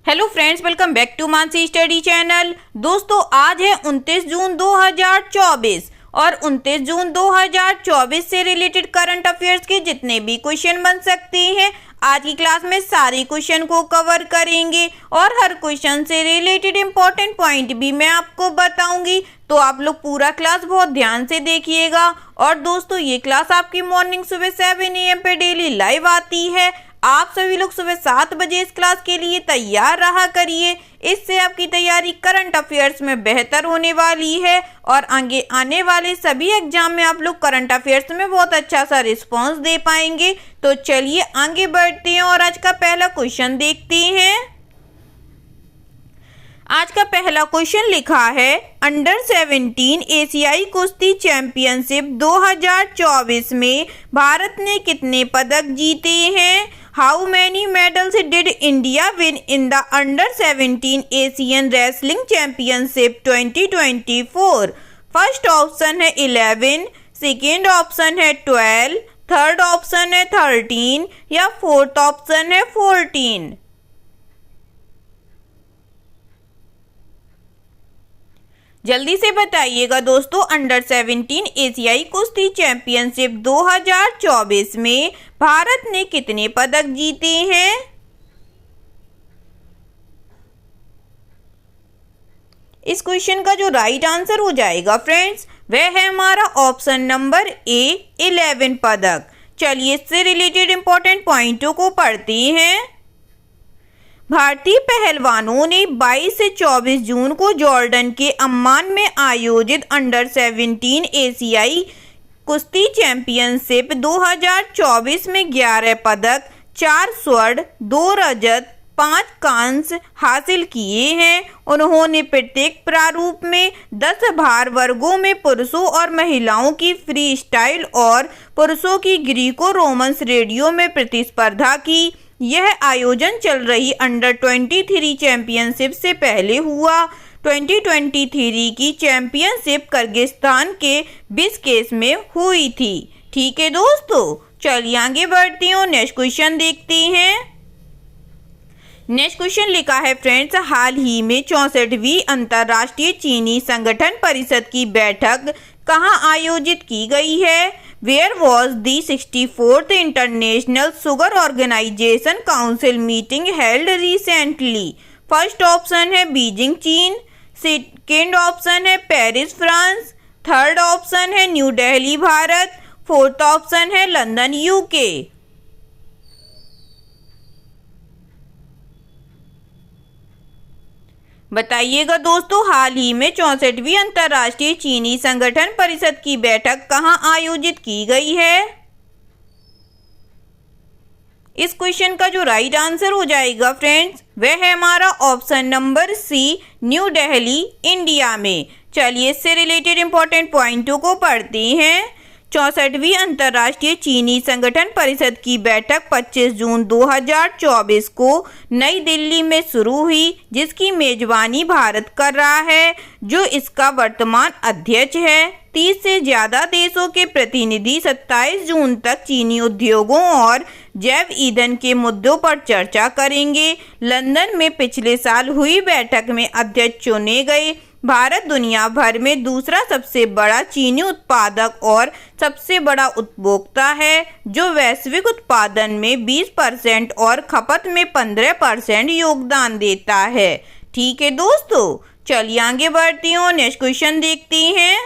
Hello friends, welcome back to Mansi study channel. दोस्तों, आज है 29 जून 2024 और 29 जून 2024 से रिलेटेड करंट अफेयर्स के जितने भी क्वेश्चन बन सकते हैं आज की क्लास में सारे क्वेश्चन को कवर करेंगे और हर क्वेश्चन से रिलेटेड इंपॉर्टेंट पॉइंट भी मैं आपको बताऊंगी। तो आप लोग पूरा क्लास बहुत ध्यान से देखिएगा। और दोस्तों, ये क्लास आपकी मॉर्निंग सुबह 7 AM पे डेली लाइव आती है। आप सभी लोग सुबह 7 बजे इस क्लास के लिए तैयार रहा करिए। इससे आपकी तैयारी करंट अफेयर्स में बेहतर होने वाली है और आगे आने वाले सभी एग्जाम में आप लोग करंट अफेयर्स में बहुत अच्छा सा रिस्पांस दे पाएंगे। तो चलिए आगे बढ़ते हैं और आज का पहला क्वेश्चन देखते हैं। आज का पहला क्वेश्चन लिखा है, अंडर 17 एशियाई कुश्ती चैंपियनशिप 2024 में भारत ने कितने पदक जीते हैं? How many medals did India win in the under 17 Asian wrestling championship 2024? First option है 11, सेकेंड ऑप्शन है 12, थर्ड ऑप्शन है 13 या फोर्थ ऑप्शन है 14। जल्दी से बताइएगा दोस्तों। अंडर 17 एशियाई कुश्ती चैंपियनशिप 2024 में भारत ने कितने पदक जीते हैं? इस क्वेश्चन का जो राइट आंसर हो जाएगा फ्रेंड्स, वह है हमारा ऑप्शन नंबर ए, 11 पदक। चलिए इससे रिलेटेड इंपॉर्टेंट पॉइंटों को पढ़ते हैं। भारतीय पहलवानों ने 22 से 24 जून को जॉर्डन के अम्मान में आयोजित अंडर 17 एशियाई कुश्ती चैंपियनशिप 2024 में 11 पदक, 4 स्वर्ण, 2 रजत, 5 कांस्य हासिल किए हैं। उन्होंने प्रत्येक प्रारूप में 10 भार वर्गों में पुरुषों और महिलाओं की फ्री स्टाइल और पुरुषों की ग्रीको रोमन श्रेणियों में प्रतिस्पर्धा की। यह आयोजन चल रही अंडर 23 चैंपियनशिप से पहले हुआ। 2023 की चैंपियनशिप किर्गिस्तान के बिश्केक में हुई थी। ठीक है दोस्तों, चलिए आगे बढ़ते हैं और नेक्स्ट क्वेश्चन देखते हैं। नेक्स्ट क्वेश्चन लिखा है फ्रेंड्स, हाल ही में 64वीं अंतर्राष्ट्रीय चीनी संगठन परिषद की बैठक कहाँ आयोजित की गई है? Where was the 64th International Sugar Organization Council meeting held recently? First option है बीजिंग चीन, सेकेंड ऑप्शन है पेरिस फ्रांस, थर्ड ऑप्शन है new Delhi Bharat, fourth option है लंदन यूके। बताइएगा दोस्तों, हाल ही में 64वीं अंतर्राष्ट्रीय चीनी संगठन परिषद की बैठक कहाँ आयोजित की गई है? इस क्वेश्चन का जो राइट आंसर हो जाएगा फ्रेंड्स, वह है हमारा option number C, New Delhi India में। चलिए इससे रिलेटेड इंपॉर्टेंट पॉइंटों को पढ़ते हैं। 64वीं अंतर्राष्ट्रीय चीनी संगठन परिषद की बैठक 25 जून 2024 को नई दिल्ली में शुरू हुई, जिसकी मेजबानी भारत कर रहा है, जो इसका वर्तमान अध्यक्ष है। 30 से ज़्यादा देशों के प्रतिनिधि 27 जून तक चीनी उद्योगों और जैव ईंधन के मुद्दों पर चर्चा करेंगे। लंदन में पिछले साल हुई बैठक में अध्यक्ष चुने गए। भारत दुनिया भर में दूसरा सबसे बड़ा चीनी उत्पादक और सबसे बड़ा उपभोक्ता है, जो वैश्विक उत्पादन में 20% और खपत में 15% योगदान देता है। ठीक है दोस्तों, चलिए आगे बढ़ती हूँ, नेक्स्ट क्वेश्चन देखते हैं।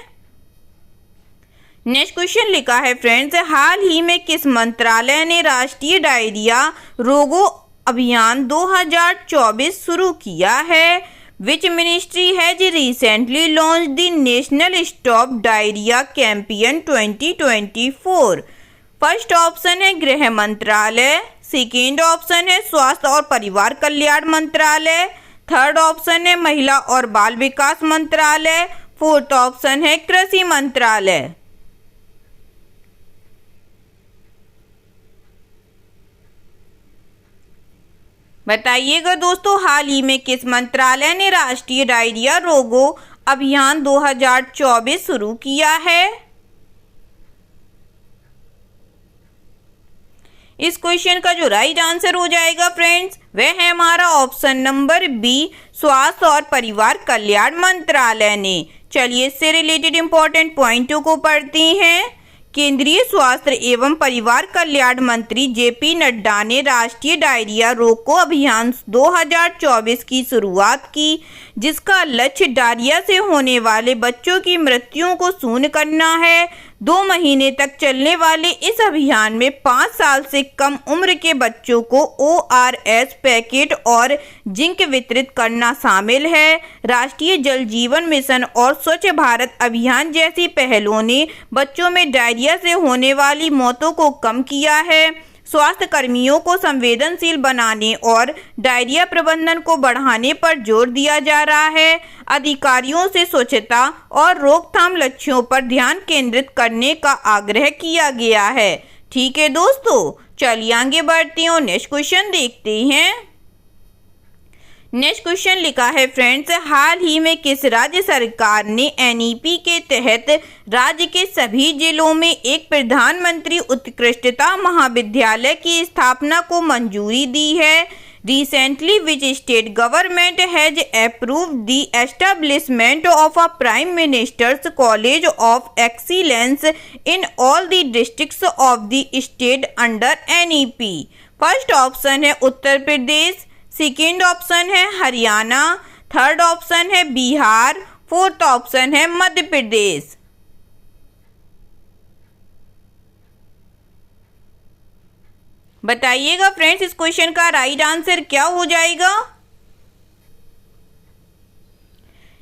नेक्स्ट क्वेश्चन लिखा है फ्रेंड्स, हाल ही में किस मंत्रालय ने राष्ट्रीय डायरिया रोगों अभियान 2024 शुरू किया है? Which ministry has recently launched the National Stop Diarrhea Campaign 2024? First option है गृह मंत्रालय, सेकेंड ऑप्शन है स्वास्थ्य और परिवार कल्याण मंत्रालय, थर्ड ऑप्शन है महिला और बाल विकास मंत्रालय, फोर्थ ऑप्शन है कृषि मंत्रालय। बताइएगा दोस्तों, हाल ही में किस मंत्रालय ने राष्ट्रीय डायरिया रोगों अभियान 2024 शुरू किया है? इस क्वेश्चन का जो राइट आंसर हो जाएगा फ्रेंड्स, वह है हमारा ऑप्शन नंबर बी, स्वास्थ्य और परिवार कल्याण मंत्रालय ने। चलिए इससे रिलेटेड इंपॉर्टेंट पॉइंटों को पढ़ते हैं। केंद्रीय स्वास्थ्य एवं परिवार कल्याण मंत्री जेपी नड्डा ने राष्ट्रीय डायरिया रोको अभियान 2024 की शुरुआत की, जिसका लक्ष्य डायरिया से होने वाले बच्चों की मृत्युओं को शून्य करना है। 2 महीने तक चलने वाले इस अभियान में 5 साल से कम उम्र के बच्चों को ORS पैकेट और जिंक वितरित करना शामिल है। राष्ट्रीय जल जीवन मिशन और स्वच्छ भारत अभियान जैसी पहलों ने बच्चों में डायरिया से होने वाली मौतों को कम किया है। स्वास्थ्य कर्मियों को संवेदनशील बनाने और डायरिया प्रबंधन को बढ़ाने पर जोर दिया जा रहा है। अधिकारियों से स्वच्छता और रोकथाम लक्ष्यों पर ध्यान केंद्रित करने का आग्रह किया गया है। ठीक है दोस्तों, चलिए आगे बढ़ते हैं और नेक्स्ट क्वेश्चन देखते हैं। नेक्स्ट क्वेश्चन लिखा है फ्रेंड्स, हाल ही में किस राज्य सरकार ने NEP के तहत राज्य के सभी जिलों में एक प्रधानमंत्री उत्कृष्टता महाविद्यालय की स्थापना को मंजूरी दी है? Recently, which state government has approved the establishment of a Prime Minister's College of Excellence in all the districts of the state under NEP? First option है उत्तर प्रदेश, सेकेंड ऑप्शन है हरियाणा, थर्ड ऑप्शन है बिहार, फोर्थ ऑप्शन है मध्य प्रदेश। बताइएगा friends, इस question का right answer क्या हो जाएगा?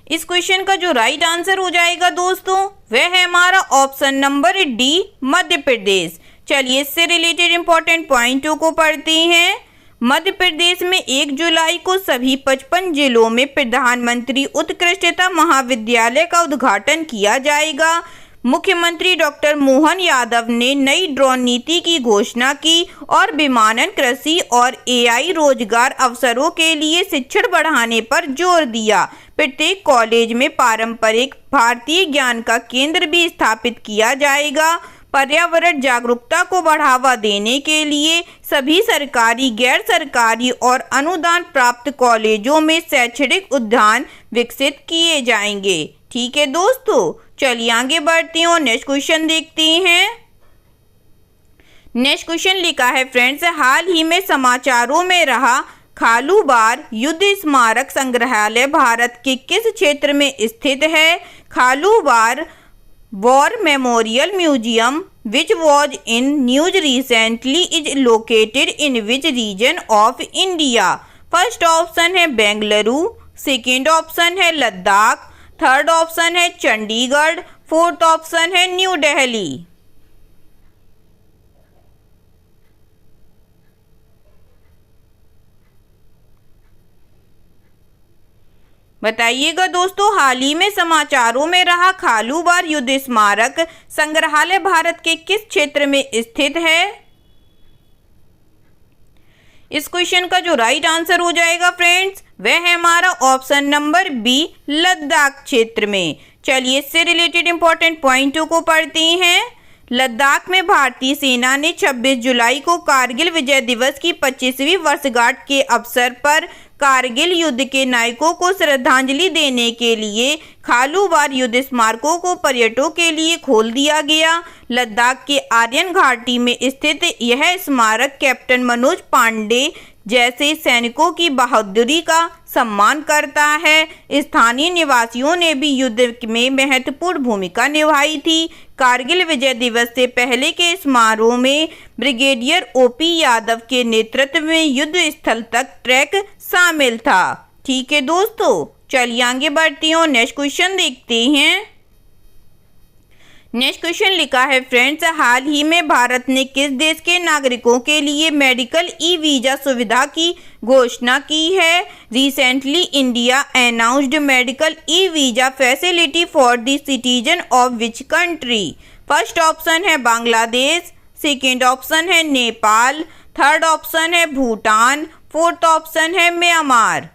इस क्वेश्चन का जो राइट आंसर हो जाएगा दोस्तों, वह है हमारा option number D, Madhya Pradesh. चलिए इससे रिलेटेड इंपॉर्टेंट पॉइंटों को पढ़ते हैं। मध्य प्रदेश में 1 जुलाई को सभी 55 जिलों में प्रधानमंत्री उत्कृष्टता महाविद्यालय का उद्घाटन किया जाएगा। मुख्यमंत्री डॉक्टर मोहन यादव ने नई ड्रोन नीति की घोषणा की और विमानन, कृषि और AI रोजगार अवसरों के लिए शिक्षण बढ़ाने पर जोर दिया। प्रत्येक कॉलेज में पारंपरिक भारतीय ज्ञान का केंद्र भी स्थापित किया जाएगा। पर्यावरण जागरूकता को बढ़ावा देने के लिए सभी सरकारी, गैर सरकारी और अनुदान प्राप्त कॉलेजों में शैक्षणिक उद्यान विकसित किए जाएंगे। ठीक है दोस्तों, चलिए आगे बढ़ते हैं और नेक्स्ट क्वेश्चन देखते हैं। नेक्स्ट क्वेश्चन लिखा है फ्रेंड्स, हाल ही में समाचारों में रहा खालूबार युद्ध स्मारक संग्रहालय भारत के किस क्षेत्र में स्थित है? Khalubar War Memorial Museum, which was in news recently, is located in which region of India? First option है बेंगलुरु, सेकेंड ऑप्शन है लद्दाख, थर्ड ऑप्शन है चंडीगढ़, फोर्थ ऑप्शन है न्यू दिल्ली। बताइएगा दोस्तों, हाल ही में समाचारों में रहा खालूबार युद्ध स्मारक संग्रहालय भारत के किस क्षेत्र में स्थित है? इस क्वेश्चन का जो राइट आंसर हो जाएगा फ्रेंड्स, वह है हमारा ऑप्शन नंबर बी, लद्दाख क्षेत्र में। चलिए इससे रिलेटेड इंपॉर्टेंट पॉइंटों को पढ़ते हैं। लद्दाख में भारतीय सेना ने 26 जुलाई को कारगिल विजय दिवस की 25वीं वर्षगांठ के अवसर पर कारगिल युद्ध के नायकों को श्रद्धांजलि देने के लिए खालूबार युद्ध स्मारकों को पर्यटकों के लिए खोल दिया गया। लद्दाख के आर्यन घाटी में स्थित यह स्मारक कैप्टन मनोज पांडे जैसे सैनिकों की बहादुरी का सम्मान करता है। स्थानीय निवासियों ने भी युद्ध में महत्वपूर्ण भूमिका निभाई थी। कारगिल विजय दिवस से पहले के समारोह में ब्रिगेडियर OP यादव के नेतृत्व में युद्ध स्थल तक ट्रैक शामिल था। ठीक है दोस्तों, चलिए आगे बढ़ते हैं और नेक्स्ट क्वेश्चन देखते हैं। नेक्स्ट क्वेश्चन लिखा है फ्रेंड्स, हाल ही में भारत ने किस देश के नागरिकों के लिए मेडिकल ई-वीजा सुविधा की घोषणा की है? Recently India announced medical e visa facility for the citizen of which country? First option है बांग्लादेश, सेकेंड ऑप्शन है नेपाल, थर्ड ऑप्शन है भूटान, फोर्थ ऑप्शन है म्यांमार।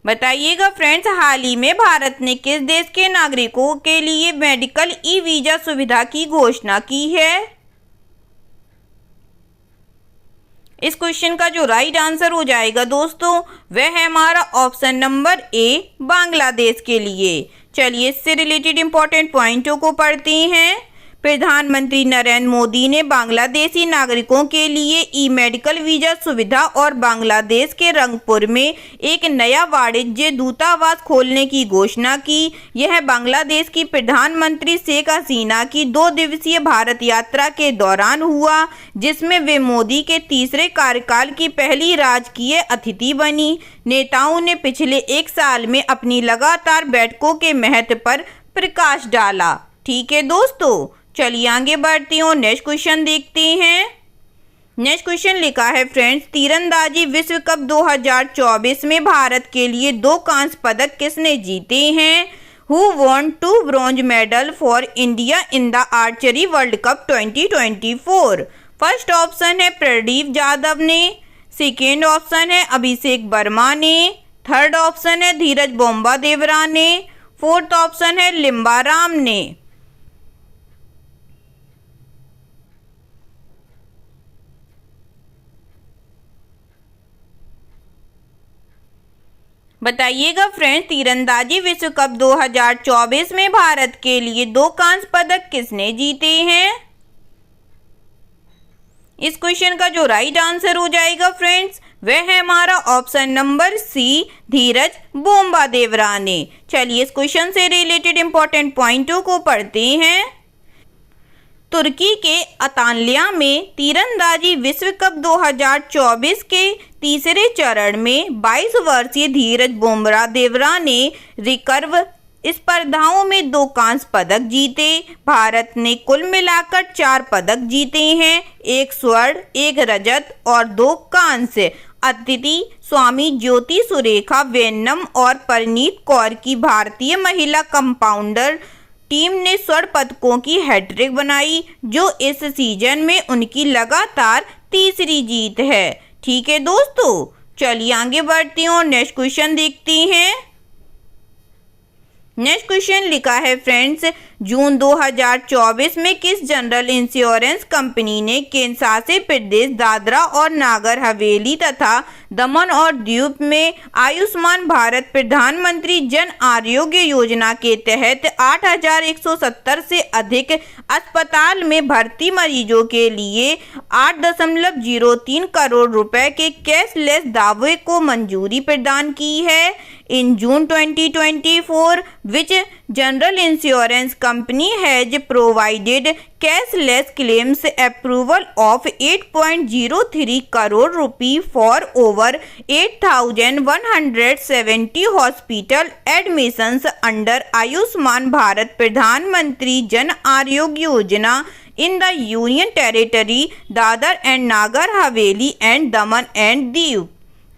बताइएगा फ्रेंड्स, हाल ही में भारत ने किस देश के नागरिकों के लिए मेडिकल ई वीजा सुविधा की घोषणा की है? इस क्वेश्चन का जो राइट आंसर हो जाएगा दोस्तों, वह है हमारा ऑप्शन नंबर ए, बांग्लादेश के लिए। चलिए इससे रिलेटेड इंपॉर्टेंट पॉइंटों को पढ़ते हैं। प्रधानमंत्री नरेंद्र मोदी ने बांग्लादेशी नागरिकों के लिए ई मेडिकल वीजा सुविधा और बांग्लादेश के रंगपुर में एक नया वाणिज्य दूतावास खोलने की घोषणा की। यह बांग्लादेश की प्रधानमंत्री शेख हसीना की 2 दिवसीय भारत यात्रा के दौरान हुआ, जिसमें वे मोदी के तीसरे कार्यकाल की पहली राजकीय अतिथि बनी। नेताओं ने पिछले 1 साल में अपनी लगातार बैठकों के महत्व पर प्रकाश डाला। ठीक है दोस्तों, चलिए आगे बढ़ती हूँ, नेक्स्ट क्वेश्चन देखते हैं। नेक्स्ट क्वेश्चन लिखा है फ्रेंड्स, तीरंदाजी विश्व कप 2024 में भारत के लिए 2 कांस्य पदक किसने जीते हैं? Who won 2 bronze medal for India in the archery world cup 2024? First option है प्रदीप यादव ने, सेकेंड ऑप्शन है अभिषेक वर्मा ने, थर्ड ऑप्शन है धीरज बोम्बादेवरा ने, फोर्थ ऑप्शन है लिम्बाराम ने। बताइएगा फ्रेंड्स, तीरंदाजी विश्व कप 2024 में भारत के लिए 2 कांस्य पदक किसने जीते हैं? इस क्वेश्चन का जो राइट आंसर हो जाएगा फ्रेंड्स, वह है हमारा ऑप्शन नंबर सी, धीरज बोम्बादेवरा ने। चलिए इस क्वेश्चन से रिलेटेड इंपॉर्टेंट पॉइंटों को पढ़ते हैं। तुर्की के अंताल्या में तीरंदाजी विश्व कप 2024 के तीसरे चरण में 22 वर्षीय धीरज बोम्बादेवरा ने रिकर्व स्पर्धाओं में 2 कांस्य पदक जीते। भारत ने कुल मिलाकर 4 पदक जीते हैं, 1 स्वर्ण, 1 रजत और 2 कांस्य। अतिथि स्वामी ज्योति सुरेखा वेन्नम और परनीत कौर की भारतीय महिला कंपाउंडर टीम ने स्वर्ण पदकों की हैट्रिक बनाई, जो इस सीजन में उनकी लगातार तीसरी जीत है। ठीक है दोस्तों, चलिए आगे बढ़ती हूँ, नेक्स्ट क्वेश्चन देखते हैं। नेक्स्ट क्वेश्चन लिखा है फ्रेंड्स, जून 2024 में किस जनरल इंश्योरेंस कंपनी ने केंद्र शासित प्रदेश दादरा और नागर हवेली तथा दमन और दीव में आयुष्मान भारत प्रधानमंत्री जन आरोग्य योजना के तहत 8,170 से अधिक अस्पताल में भर्ती मरीजों के लिए 8.03 करोड़ रुपए के कैशलेस दावे को मंजूरी प्रदान की है? In June 2024, which general insurance company has provided cashless claims approval of 8.03 crore rupee for over 8,170 hospital admissions under Ayushman Bharat प्रधानमंत्री Jan Arogya Yojana in the Union Territory Dadar and Nagar Haveli and Daman and Diu?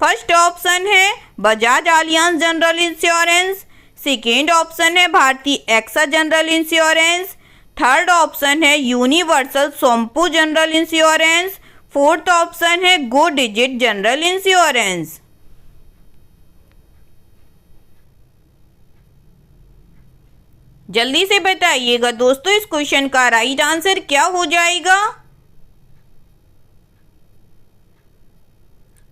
First option है Bajaj Allianz general insurance, second option है Bharti AXA general insurance, third option है universal Sompo general insurance, fourth option है go digit general insurance. जल्दी से बताइएगा दोस्तों, इस क्वेश्चन का राइट आंसर क्या हो जाएगा?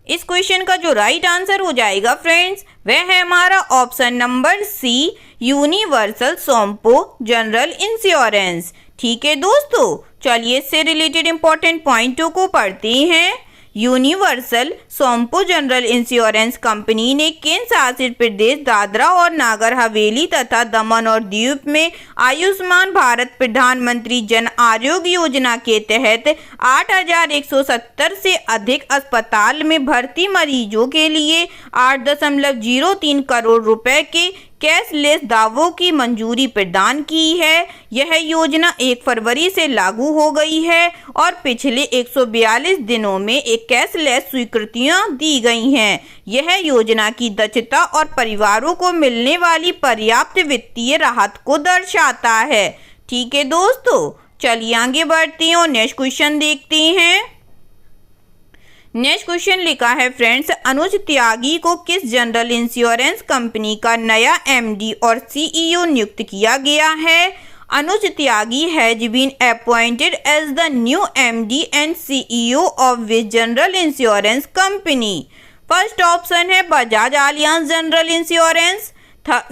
इस क्वेश्चन का जो राइट आंसर हो जाएगा फ्रेंड्स, वह है हमारा option number C, Universal Sompo General Insurance. ठीक है दोस्तों, चलिए इससे रिलेटेड इंपॉर्टेंट पॉइंटों को पढ़ते हैं। Universal Sompo General insurance company ने केंद्र शासित प्रदेश दादरा और नागर हवेली तथा दमन और दीव में आयुष्मान भारत प्रधानमंत्री जन आरोग्य योजना के तहत 8,170 से अधिक अस्पताल में भर्ती मरीजों के लिए 8.03 करोड़ रुपए के कैशलेस दावों की मंजूरी प्रदान की है। यह योजना 1 फरवरी से लागू हो गई है और पिछले 142 दिनों में एक कैशलेस स्वीकृतियां दी गई हैं। यह योजना की दक्षता और परिवारों को मिलने वाली पर्याप्त वित्तीय राहत को दर्शाता है। ठीक है दोस्तों, चलिए आगे बढ़ते हैं और नेक्स्ट क्वेश्चन देखते हैं। नेक्स्ट क्वेश्चन लिखा है फ्रेंड्स, अनुज त्यागी को किस जनरल इंश्योरेंस कंपनी का नया एमडी और सीईओ नियुक्त किया गया है? Anuj Tyagi has been appointed as the new MD and CEO of which general insurance company? First option है Bajaj Allianz general insurance,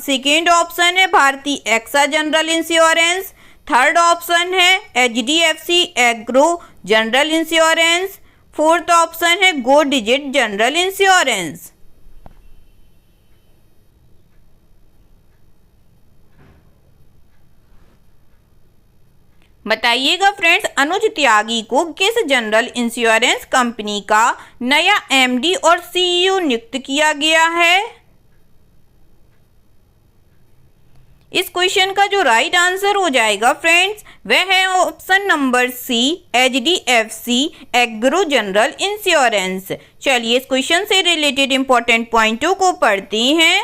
second option है Bharti AXA general insurance, third option है HDFC agro general insurance, fourth option है go digit general insurance. बताइएगा friends, Anuj Tyagi को किस general insurance company का नया MD और सीईओ नियुक्त किया गया है? इस क्वेश्चन का जो राइट आंसर हो जाएगा फ्रेंड्स, वह है option number C, HDFC agro general insurance. चलिए इस क्वेश्चन से रिलेटेड इंपॉर्टेंट पॉइंटों को पढ़ते हैं।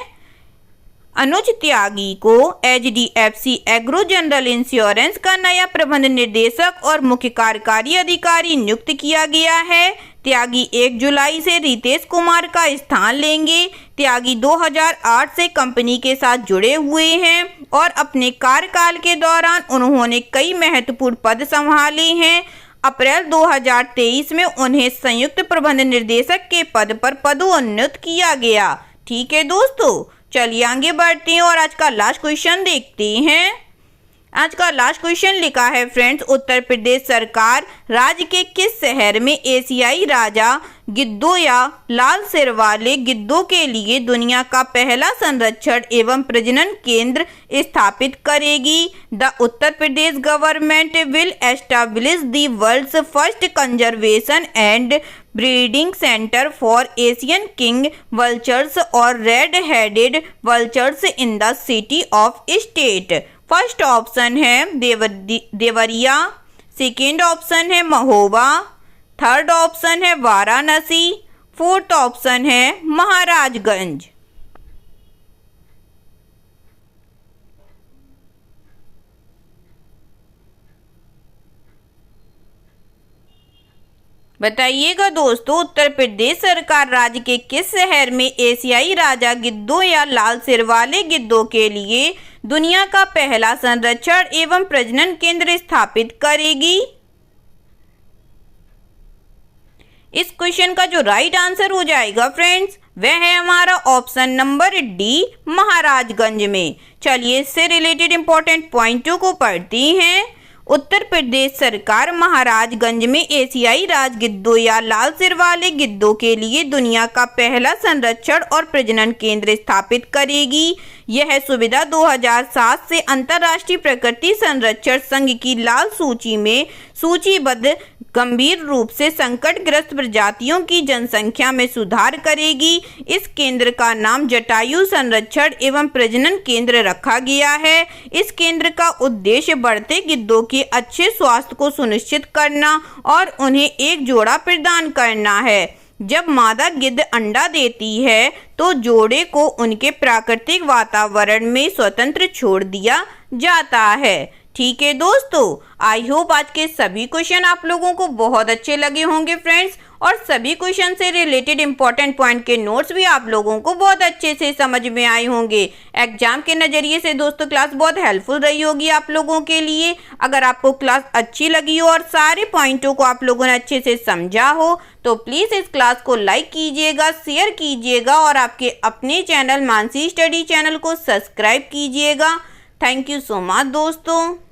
अनुज त्यागी को एचडीएफसी एग्रो जनरल इंश्योरेंस का नया प्रबंध निर्देशक और मुख्य कार्यकारी अधिकारी नियुक्त किया गया है। त्यागी 1 जुलाई से रितेश कुमार का स्थान लेंगे। त्यागी 2008 से कंपनी के साथ जुड़े हुए हैं और अपने कार्यकाल के दौरान उन्होंने कई महत्वपूर्ण पद संभाले हैं। अप्रैल 2023 में उन्हें संयुक्त प्रबंध निर्देशक के पद पर पदोन्नत किया गया। ठीक है दोस्तों, चलिए आगे बढ़ते हैं और आज का लास्ट क्वेश्चन देखते हैं। आज का लास्ट क्वेश्चन लिखा है फ्रेंड्स, उत्तर प्रदेश सरकार राज्य के किस शहर में एशियाई राजा गिद्धों या लाल सिर वाले गिद्धों के लिए दुनिया का पहला संरक्षण एवं प्रजनन केंद्र स्थापित करेगी? The Uttar Pradesh government will establish the world's first conservation and breeding centre for Asian king vultures और red headed vultures in the city of state. First option है देवरिया, सेकेंड ऑप्शन है महोबा, थर्ड ऑप्शन है वाराणसी, फोर्थ ऑप्शन है महाराजगंज। बताइएगा दोस्तों, उत्तर प्रदेश सरकार राज्य के किस शहर में एशियाई राजा गिद्धों या लाल सिर वाले गिद्धों के लिए दुनिया का पहला संरक्षण एवं प्रजनन केंद्र स्थापित करेगी? इस क्वेश्चन का जो राइट आंसर हो जाएगा फ्रेंड्स, वह है हमारा ऑप्शन नंबर डी, महाराजगंज में। चलिए इससे रिलेटेड इंपॉर्टेंट पॉइंटों को पढ़ते हैं। उत्तर प्रदेश सरकार महाराजगंज में एशियाई राज गिद्धों या लाल सिर वाले गिद्धों के लिए दुनिया का पहला संरक्षण और प्रजनन केंद्र स्थापित करेगी। यह सुविधा 2007 से अंतर्राष्ट्रीय प्रकृति संरक्षण संघ की लाल सूची में सूचीबद्ध गंभीर रूप से संकटग्रस्त प्रजातियों की जनसंख्या में सुधार करेगी। इस केंद्र का नाम जटायु संरक्षण एवं प्रजनन केंद्र रखा गया है। इस केंद्र का उद्देश्य बढ़ते गिद्धों के अच्छे स्वास्थ्य को सुनिश्चित करना और उन्हें एक जोड़ा प्रदान करना है। जब मादा गिद्ध अंडा देती है तो जोड़े को उनके प्राकृतिक वातावरण में स्वतंत्र छोड़ दिया जाता है। ठीक है दोस्तों, आई होप आज के सभी क्वेश्चन आप लोगों को बहुत अच्छे लगे होंगे फ्रेंड्स, और सभी क्वेश्चन से रिलेटेड इंपॉर्टेंट पॉइंट के नोट्स भी आप लोगों को बहुत अच्छे से समझ में आए होंगे। एग्जाम के नज़रिए से दोस्तों क्लास बहुत हेल्पफुल रही होगी आप लोगों के लिए। अगर आपको क्लास अच्छी लगी हो और सारे पॉइंटों को आप लोगों ने अच्छे से समझा हो तो प्लीज़ इस क्लास को लाइक कीजिएगा, शेयर कीजिएगा और आपके अपने चैनल मानसी स्टडी चैनल को सब्सक्राइब कीजिएगा। थैंक यू सो मच दोस्तों।